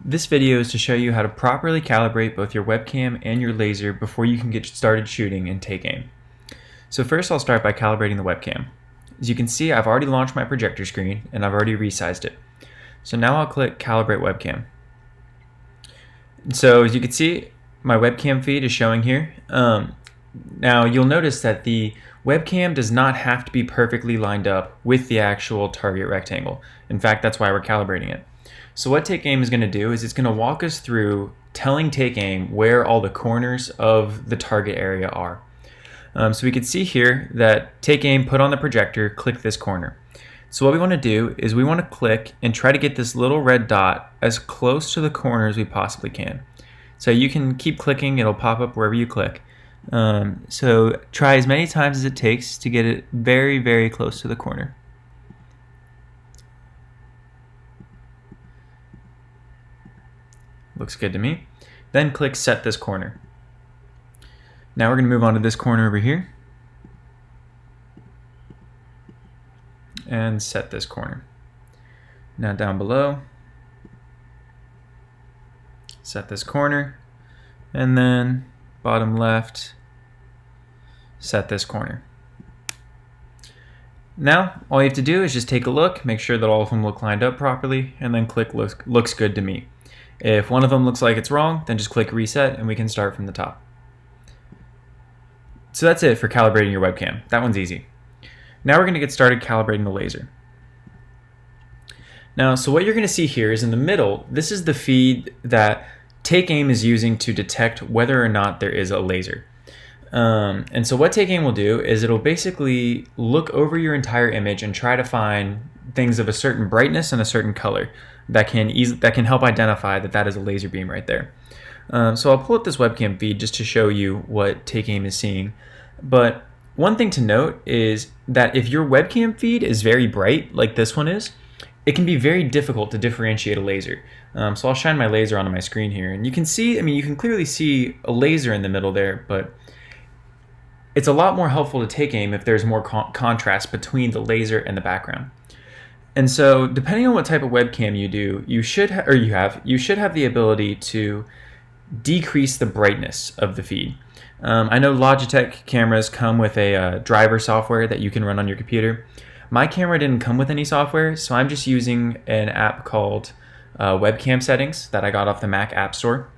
This video is to show you how to properly calibrate both your webcam and your laser before you can get started shooting and take aim. So first I'll start by calibrating the webcam. As you can see, I've already launched my projector screen and I've already resized it. So now I'll click Calibrate Webcam. So as you can see, my webcam feed is showing here. Now you'll notice that the webcam does not have to be perfectly lined up with the actual target rectangle. In fact, that's why we're calibrating it. So what Take Aim is going to do is it's going to walk us through telling Take Aim where all the corners of the target area are. So we can see here that Take Aim, put on the projector, click this corner. So what we want to do is we want to click and try to get this little red dot as close to the corner as we possibly can. So you can keep clicking, it'll pop up wherever you click. So try as many times as it takes to get it very, very close to the corner. Looks good to me. Then click Set This Corner. Now we're going to move on to this corner over here and set this corner. Now down below, set this corner, and then bottom left, set this corner. Now all you have to do is just take a look, make sure that all of them look lined up properly, and then click Looks Good to Me. If one of them looks like it's wrong, then just click Reset and we can start from the top. So that's it for calibrating your webcam. That one's easy. Now we're going to get started calibrating the laser. Now, so what you're going to see here is in the middle, this is the feed that Take Aim is using to detect whether or not there is a laser. And so what Take Aim will do is it'll basically look over your entire image and try to find things of a certain brightness and a certain color that can help identify that that is a laser beam right there. So I'll pull up this webcam feed just to show you what Take Aim is seeing. But one thing to note is that if your webcam feed is very bright, like this one is, it can be very difficult to differentiate a laser. So I'll shine my laser onto my screen here, and you can see, you can clearly see a laser in the middle there, but it's a lot more helpful to Take Aim if there's more contrast between the laser and the background. And so depending on what type of webcam you do, you should have the ability to decrease the brightness of the feed. I know Logitech cameras come with a driver software that you can run on your computer. My camera didn't come with any software, so I'm just using an app called Webcam Settings that I got off the Mac App Store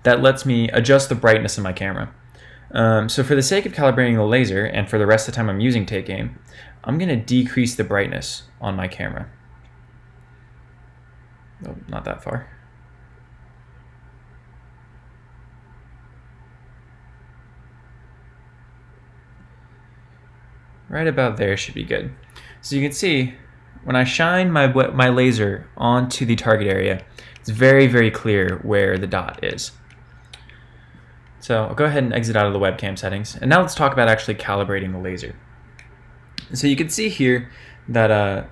that lets me adjust the brightness of my camera. So for the sake of calibrating the laser and for the rest of the time I'm using Take Aim, I'm going to decrease the brightness on my camera. Oh, not that far. Right about there should be good. So you can see when I shine my laser onto the target area, it's very, very clear where the dot is. So I'll go ahead and exit out of the webcam settings. And now let's talk about actually calibrating the laser. So you can see here that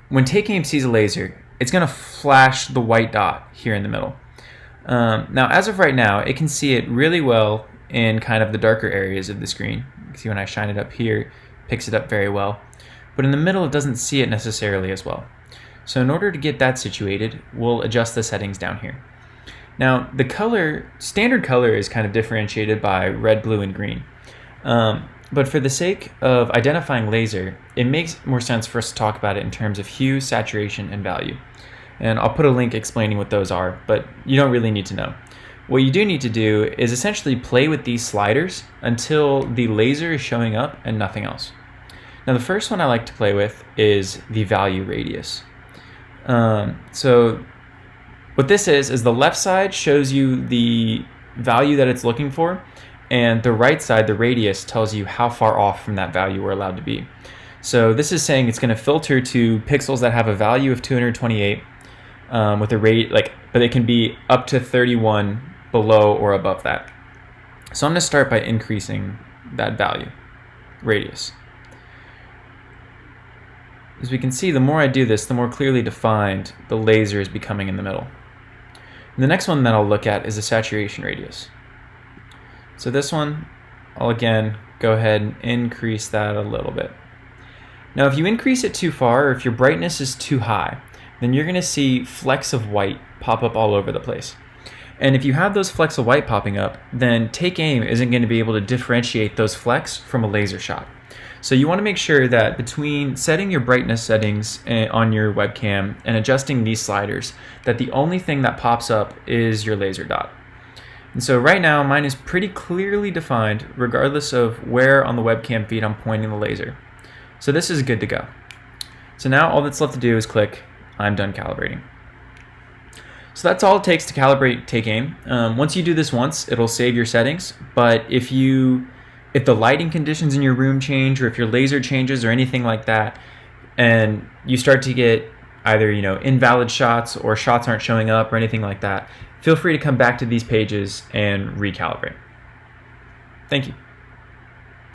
when Take Aim sees a laser, it's going to flash the white dot here in the middle. Now as of right now, it can see it really well in kind of the darker areas of the screen. You can see when I shine it up here, picks it up very well, but in the middle it doesn't see it necessarily as well. So in order to get that situated, we'll adjust the settings down here. Now the standard color is kind of differentiated by red, blue, and green. But for the sake of identifying laser, it makes more sense for us to talk about it in terms of hue, saturation, and value. And I'll put a link explaining what those are, but you don't really need to know. What you do need to do is essentially play with these sliders until the laser is showing up and nothing else. Now the first one I like to play with is the value radius. So what this is the left side shows you the value that it's looking for, and the right side, the radius, tells you how far off from that value we're allowed to be. So this is saying it's going to filter to pixels that have a value of 228 with a rate but it can be up to 31 below or above that. So I'm going to start by increasing that value, radius. As we can see, the more I do this, the more clearly defined the laser is becoming in the middle. And the next one that I'll look at is the saturation radius. So this one, I'll again go ahead and increase that a little bit. Now if you increase it too far, or if your brightness is too high, then you're going to see flecks of white pop up all over the place. And if you have those flecks of white popping up, then Take Aim isn't going to be able to differentiate those flecks from a laser shot. So you want to make sure that between setting your brightness settings on your webcam and adjusting these sliders, that the only thing that pops up is your laser dot. And so right now mine is pretty clearly defined regardless of where on the webcam feed I'm pointing the laser. So this is good to go. So now all that's left to do is click I'm done calibrating. So that's all it takes to calibrate Take Aim. Once you do this once, it'll save your settings, but if the lighting conditions in your room change, or if your laser changes or anything like that, and you start to get either invalid shots or shots aren't showing up or anything like that, feel free to come back to these pages and recalibrate. Thank you.